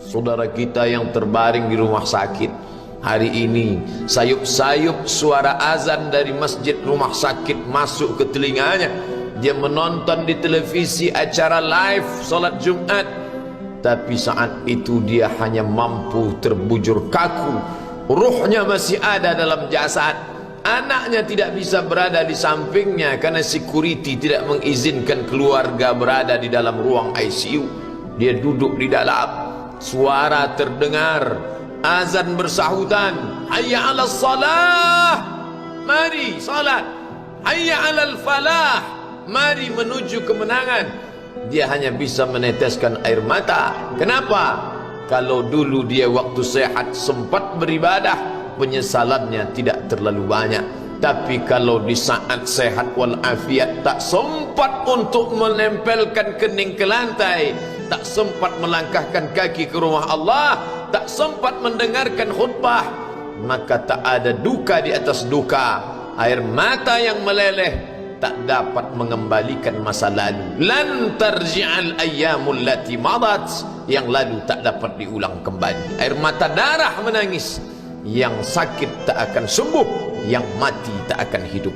Saudara kita yang terbaring di rumah sakit hari ini, sayup-sayup suara azan dari masjid rumah sakit masuk ke telinganya. Dia menonton di televisi acara live salat Jumat, tapi saat itu dia hanya mampu terbujur kaku. Ruhnya masih ada dalam jasad. Anaknya tidak bisa berada di sampingnya karena security tidak mengizinkan keluarga berada di dalam ruang ICU. Dia duduk di dalam. Suara terdengar, azan bersahutan, hayya 'alas salah, mari salat, hayya 'alal falah, mari menuju kemenangan. Dia hanya bisa meneteskan air mata. Kenapa? Kalau dulu dia waktu sehat sempat beribadah, penyesalannya tidak terlalu banyak. Tapi kalau di saat sehat walafiat tak sempat untuk menempelkan kening ke lantai, tak sempat melangkahkan kaki ke rumah Allah, tak sempat mendengarkan khutbah, maka tak ada duka di atas duka. Air mata yang meleleh tak dapat mengembalikan masa lalu. Lan tarji'al ayyamul lati madat, yang lalu tak dapat diulang kembali. Air mata darah menangis, yang sakit tak akan sembuh, yang mati tak akan hidup.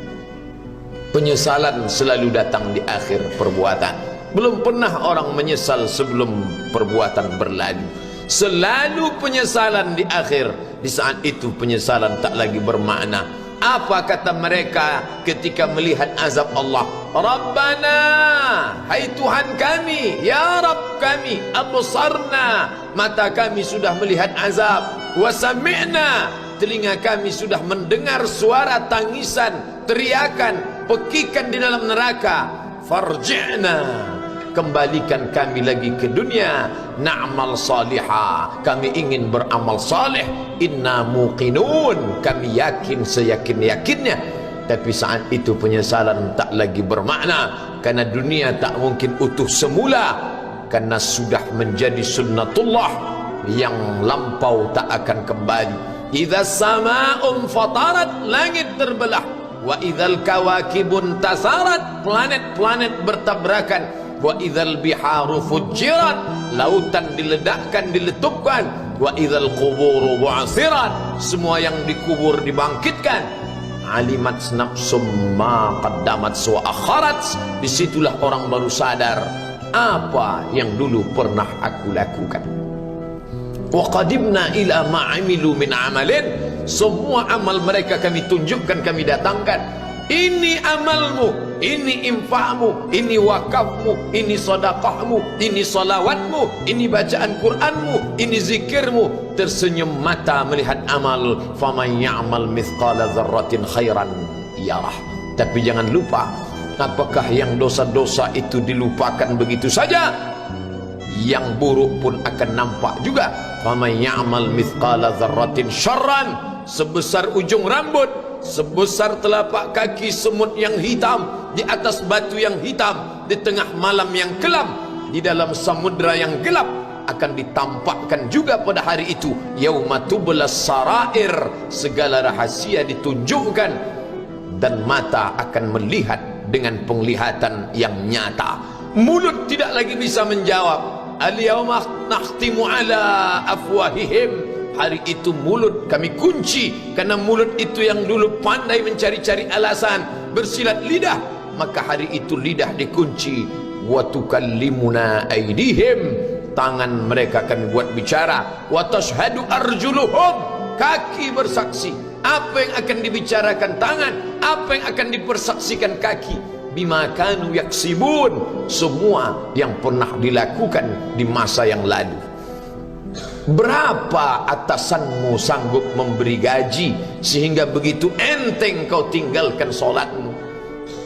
Penyesalan selalu datang di akhir perbuatan. Belum pernah orang menyesal sebelum perbuatan berlalu. Selalu penyesalan di akhir. Di saat itu penyesalan tak lagi bermakna. Apa kata mereka ketika melihat azab Allah? Rabbana, hai Tuhan kami, ya Rabb kami, absarna, mata kami sudah melihat azab, wa sami'na, telinga kami sudah mendengar suara tangisan, teriakan, pekikan di dalam neraka. Farji'na, kembalikan kami lagi ke dunia, na'mal salihah, kami ingin beramal saleh, inna muqinun, kami yakin seyakin-yakinnya. Tapi saat itu penyesalan tak lagi bermakna, karena dunia tak mungkin utuh semula, karena sudah menjadi sunnatullah yang lampau tak akan kembali. Idza sama'un fatarat, langit terbelah, wa idzal kawakibun tasarat, planet-planet bertabrakan, wa idzal biharu fujirat, lautan diledakkan, diletupkan, wa idzal quburu bu'asirat, semua yang dikubur dibangkitkan. Alimat nafsum ma qaddamat wa akharat, disitulah orang baru sadar apa yang dulu pernah aku lakukan. Wa qadimna ila ma amilu min amalin, semua amal mereka kami tunjukkan, kami datangkan. Ini amalmu, ini infakmu, ini wakafmu, ini sedekahmu, ini salawatmu, ini bacaan Qur'anmu, ini zikirmu. Tersenyum mata melihat amal. Faman ya'mal mithqala dzarratin khairan yarah. Tapi jangan lupa, apakah yang dosa-dosa itu dilupakan begitu saja? Yang buruk pun akan nampak juga. Faman ya'mal mithqala dzarratin syarran, sebesar ujung rambut, sebesar telapak kaki semut yang hitam, di atas batu yang hitam, di tengah malam yang kelam, di dalam samudra yang gelap, akan ditampakkan juga pada hari itu. Yauma tublas sarair, segala rahasia ditunjukkan, dan mata akan melihat dengan penglihatan yang nyata. Mulut tidak lagi bisa menjawab. Al-yauma nakhtimu ala afwahihim, hari itu mulut kami kunci, karena mulut itu yang dulu pandai mencari-cari alasan, bersilat lidah, maka hari itu lidah dikunci. Wa tukallimuna aydihim, tangan mereka akan buat bicara. Wa tashhadu arjuluhum, kaki bersaksi. Apa yang akan dibicarakan tangan, apa yang akan dipersaksikan kaki. Bima kanu yaksibun, semua yang pernah dilakukan di masa yang lalu. Berapa atasanmu sanggup memberi gaji sehingga begitu enteng kau tinggalkan solatmu?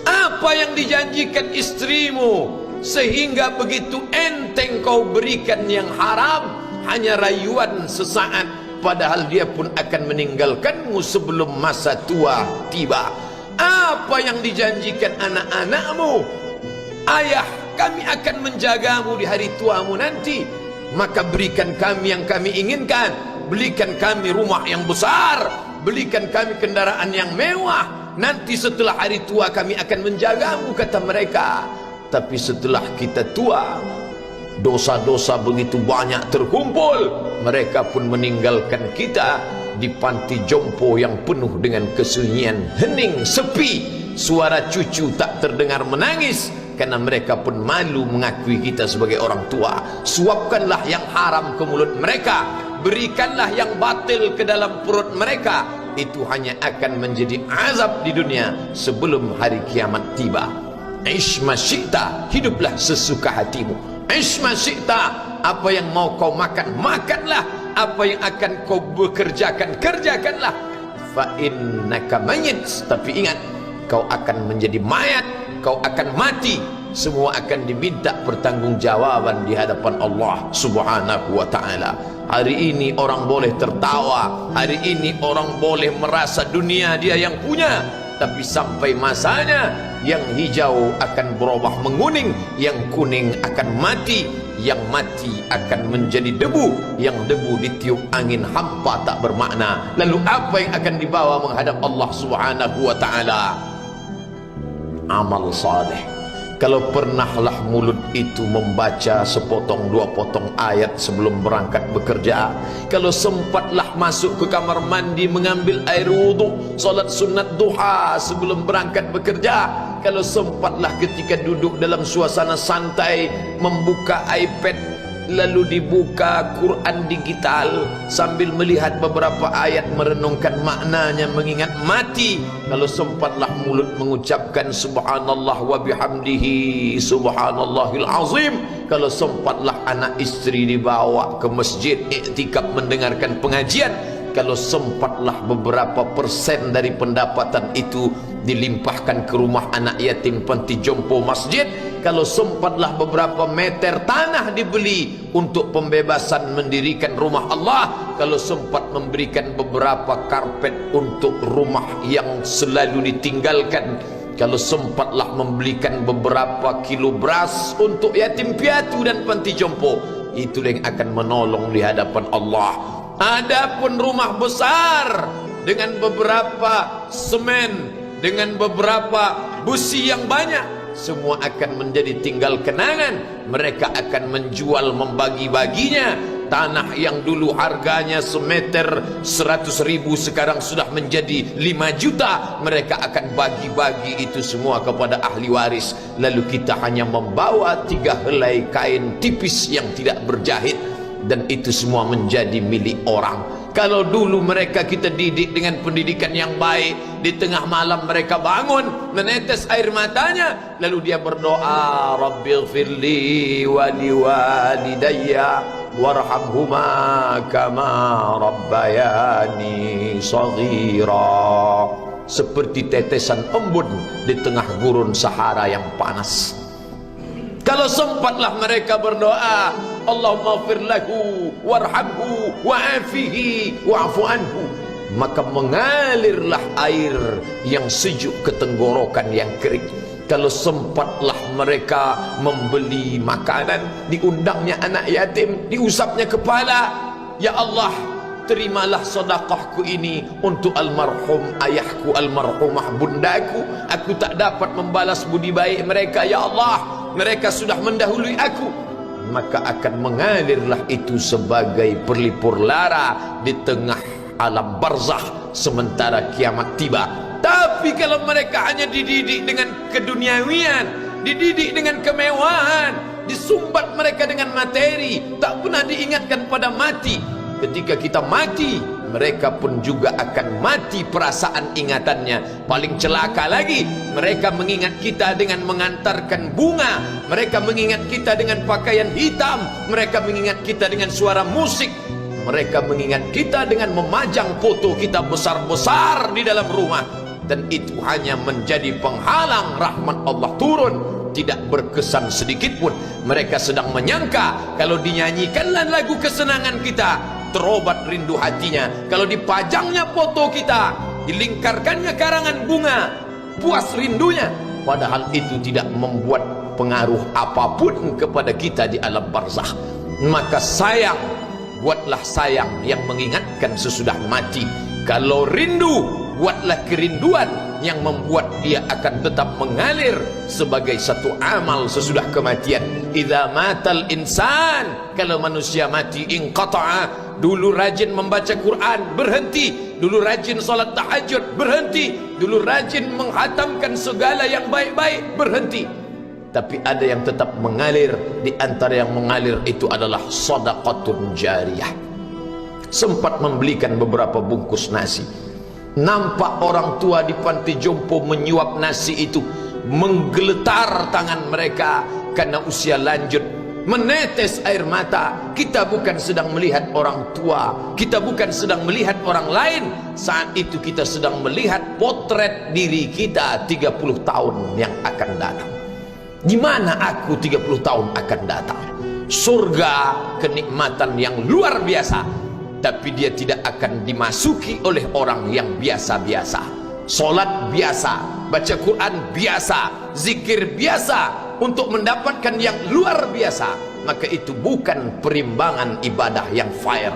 Apa yang dijanjikan istrimu sehingga begitu enteng kau berikan yang haram, hanya rayuan sesaat, padahal dia pun akan meninggalkanmu sebelum masa tua tiba? Apa yang dijanjikan anak-anakmu? Ayah, kami akan menjagamu di hari tuamu nanti, maka berikan kami yang kami inginkan, belikan kami rumah yang besar, belikan kami kendaraan yang mewah, nanti setelah hari tua kami akan menjagamu, kata mereka. Tapi setelah kita tua, dosa-dosa begitu banyak terkumpul, mereka pun meninggalkan kita di panti jompo yang penuh dengan kesunyian, hening, sepi, suara cucu tak terdengar menangis, karena mereka pun malu mengakui kita sebagai orang tua. Suapkanlah yang haram ke mulut mereka, berikanlah yang batil ke dalam perut mereka, itu hanya akan menjadi azab di dunia sebelum hari kiamat tiba. Ish ma syi'ta, hiduplah sesuka hatimu. Ish ma syi'ta, apa yang mau kau makan, makanlah. Apa yang akan kau bekerjakan, kerjakanlah. Fa innaka mayyit, tapi ingat, kau akan menjadi mayat, kau akan mati. Semua akan diminta pertanggungjawaban di hadapan Allah Subhanahu wa ta'ala. Hari ini orang boleh tertawa, hari ini orang boleh merasa dunia dia yang punya, tapi sampai masanya yang hijau akan berubah menguning, yang kuning akan mati, yang mati akan menjadi debu, yang debu ditiup angin hampa tak bermakna. Lalu apa yang akan dibawa menghadap Allah Subhanahu wa ta'ala? Amal saleh. Kalau pernahlah mulut itu membaca sepotong dua potong ayat sebelum berangkat bekerja, kalau sempatlah masuk ke kamar mandi mengambil air wudhu, solat sunat duha sebelum berangkat bekerja, kalau sempatlah ketika duduk dalam suasana santai membuka iPad lalu dibuka Quran digital sambil melihat beberapa ayat, merenungkan maknanya, mengingat mati, kalau sempatlah mulut mengucapkan subhanallah wa bihamdihi subhanallahil azim, kalau sempatlah anak istri dibawa ke masjid iktikaf mendengarkan pengajian, kalau sempatlah beberapa persen dari pendapatan itu dilimpahkan ke rumah anak yatim panti jompo masjid, kalau sempatlah beberapa meter tanah dibeli untuk pembebasan mendirikan rumah Allah, kalau sempat memberikan beberapa karpet untuk rumah yang selalu ditinggalkan, kalau sempatlah membelikan beberapa kilo beras untuk yatim piatu dan panti jompo, itulah yang akan menolong di hadapan Allah. Adapun rumah besar dengan beberapa semen, dengan beberapa busi yang banyak, semua akan menjadi tinggal kenangan. Mereka akan menjual, membagi-baginya. Tanah yang dulu harganya semeter 100.000 sekarang sudah menjadi 5 juta. Mereka akan bagi-bagi itu semua kepada ahli waris. Lalu kita hanya membawa 3 helai kain tipis yang tidak berjahit, dan itu semua menjadi milik orang. Kalau dulu mereka kita didik dengan pendidikan yang baik, di tengah malam mereka bangun menetes air matanya, lalu dia berdoa, Rabbighfirli wa liwalidayya warhamhuma kama rabbayani shaghira, seperti tetesan embun di tengah gurun Sahara yang panas. Kalau sempatlah mereka berdoa, Allahumma ighfir lahu warhamhu wa'afihi wa'fu anhu, maka mengalirlah air yang sejuk ke tenggorokan yang kering. Kalau sempatlah mereka membeli makanan, diundangnya anak yatim, diusapnya kepala, ya Allah, terimalah sedekahku ini untuk almarhum ayahku, almarhumah bundaku. Aku tak dapat membalas budi baik mereka, ya Allah, mereka sudah mendahului aku. Maka akan mengalirlah itu sebagai perlipur lara di tengah alam barzakh sementara kiamat tiba. Tapi kalau mereka hanya dididik dengan keduniawian, dididik dengan kemewahan, disumbat mereka dengan materi, tak pernah diingatkan pada mati. Ketika kita mati, mereka pun juga akan mati perasaan ingatannya. Paling celaka lagi, mereka mengingat kita dengan mengantarkan bunga, mereka mengingat kita dengan pakaian hitam, mereka mengingat kita dengan suara musik, mereka mengingat kita dengan memajang foto kita besar-besar di dalam rumah. Dan itu hanya menjadi penghalang rahmat Allah turun, tidak berkesan sedikit pun. Mereka sedang menyangka kalau dinyanyikanlah lagu kesenangan kita, terobat rindu hatinya. Kalau dipajangnya foto kita, dilingkarkannya karangan bunga, puas rindunya. Padahal itu tidak membuat pengaruh apapun kepada kita di alam barzakh. Maka sayang, buatlah sayang yang mengingatkan sesudah mati. Kalau rindu, buatlah kerinduan yang membuat dia akan tetap mengalir sebagai satu amal sesudah kematian. Idza matal insan, kalau manusia mati, inqata'a, dulu rajin membaca Quran berhenti, dulu rajin salat tahajud berhenti, dulu rajin menghatamkan segala yang baik-baik berhenti. Tapi ada yang tetap mengalir. Di antara yang mengalir itu adalah sedekatun jariyah. Sempat membelikan beberapa bungkus nasi, nampak orang tua di panti jompo menyuap nasi itu, menggeletar tangan mereka karena usia lanjut, menetes air mata. Kita bukan sedang melihat orang tua, kita bukan sedang melihat orang lain. Saat itu kita sedang melihat potret diri kita 30 tahun yang akan datang. Di mana aku 30 tahun akan datang? Surga, kenikmatan yang luar biasa, tapi dia tidak akan dimasuki oleh orang yang biasa-biasa. Solat biasa, baca Quran biasa, zikir biasa, untuk mendapatkan yang luar biasa, maka itu bukan perimbangan ibadah yang fair.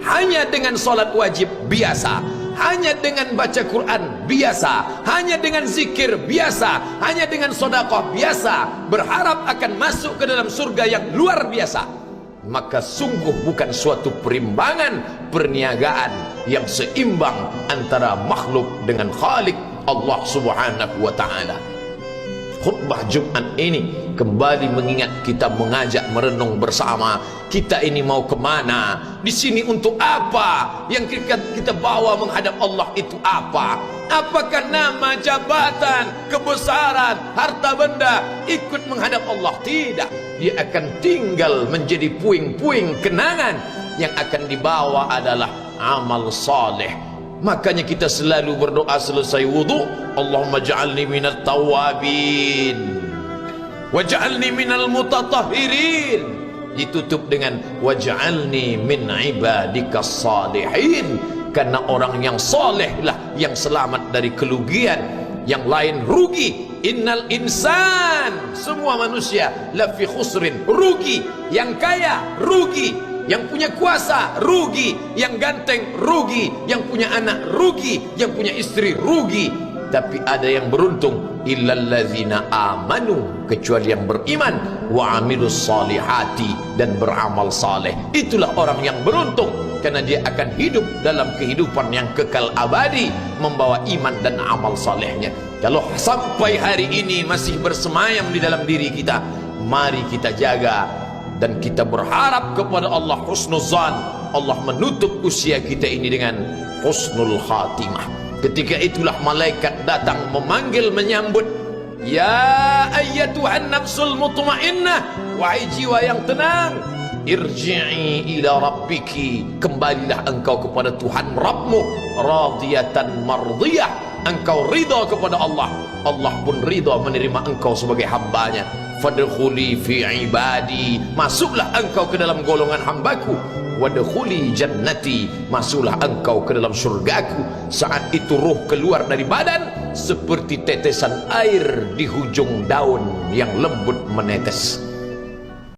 Hanya dengan solat wajib biasa, hanya dengan baca Quran biasa, hanya dengan zikir biasa, hanya dengan sedekah biasa, berharap akan masuk ke dalam surga yang luar biasa, maka sungguh bukan suatu perimbangan perniagaan yang seimbang antara makhluk dengan Khalik Allah Subhanahu wa ta'ala. Khutbah Jumat ini kembali mengingat kita, mengajak merenung bersama. Kita ini mau kemana? Di sini untuk apa? Yang kita bawa menghadap Allah itu apa? Apakah nama, jabatan, kebesaran, harta benda ikut menghadap Allah? Tidak. Dia akan tinggal menjadi puing-puing kenangan. Yang akan dibawa adalah amal saleh. Makanya kita selalu berdoa selesai wudu, Allahumma ja'alni minat tawabin waj'alni minal mutatahhirin. Ditutup dengan waj'alni min ibadikas salihin, karena orang yang saleh lah yang selamat dari kerugian, yang lain rugi. Innal insan, semua manusia lafi khusrin, rugi. Yang kaya rugi, yang punya kuasa rugi, yang ganteng rugi, yang punya anak rugi, yang punya istri rugi. Tapi ada yang beruntung, illallazina amanu, kecuali yang beriman, wa amilus salihati, dan beramal saleh. Itulah orang yang beruntung, karena dia akan hidup dalam kehidupan yang kekal abadi, membawa iman dan amal salehnya. Kalau sampai hari ini masih bersemayam di dalam diri kita, mari kita jaga. Dan kita berharap kepada Allah husnuzan, Allah menutup usia kita ini dengan husnul khatimah. Ketika itulah malaikat datang memanggil, menyambut, ya ayyatuhan nafsul mutmainnah, wahai jiwa yang tenang, irji'i ila rabbiki, kembalilah engkau kepada Tuhan Rabbmu, radiyatan mardiyah, engkau ridha kepada Allah, Allah pun ridha menerima engkau sebagai hambanya. Fadkhuli fi ibadi, masuklah engkau ke dalam golongan hambaku. Wadkhuli jannati, masuklah engkau ke dalam surgaku. Saat itu ruh keluar dari badan seperti tetesan air di hujung daun yang lembut menetes.